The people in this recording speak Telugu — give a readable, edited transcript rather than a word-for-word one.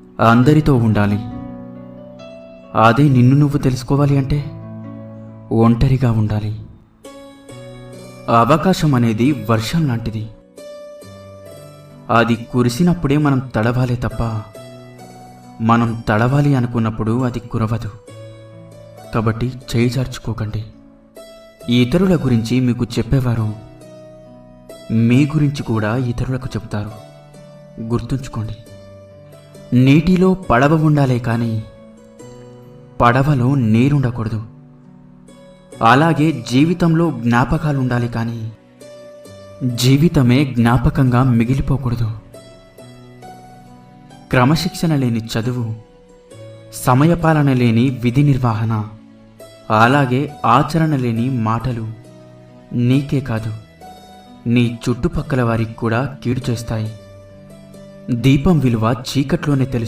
అందరితో ఉండాలి. అదే నిన్ను నువ్వు తెలుసుకోవాలి అంటే ఒంటరిగా ఉండాలి. అవకాశం అనేది వర్షం లాంటిది. అది కురిసినప్పుడే మనం తడవాలే తప్ప మనం తడవాలి అనుకున్నప్పుడు అది కురవదు. కాబట్టి చేయి జార్చుకోకండి. ఇతరుల గురించి మీకు చెప్పేవారు మీ గురించి కూడా ఇతరులకు చెప్తారు. గుర్తుంచుకోండి. నీటిలో పడవ ఉండాలే కానీ పడవలో నీరుండకూడదు. అలాగే జీవితంలో జ్ఞాపకాలు ఉండాలి కానీ జీవితమే జ్ఞాపకంగా మిగిలిపోకూడదు. క్రమశిక్షణ లేని చదువు, సమయపాలన లేని విధి నిర్వహణ, అలాగే ఆచరణ లేని మాటలు నీకే కాదు నీ చుట్టుపక్కల వారికి కూడా కీడు చేస్తాయి. దీపం విలువ చీకట్లోనే తెలుసు.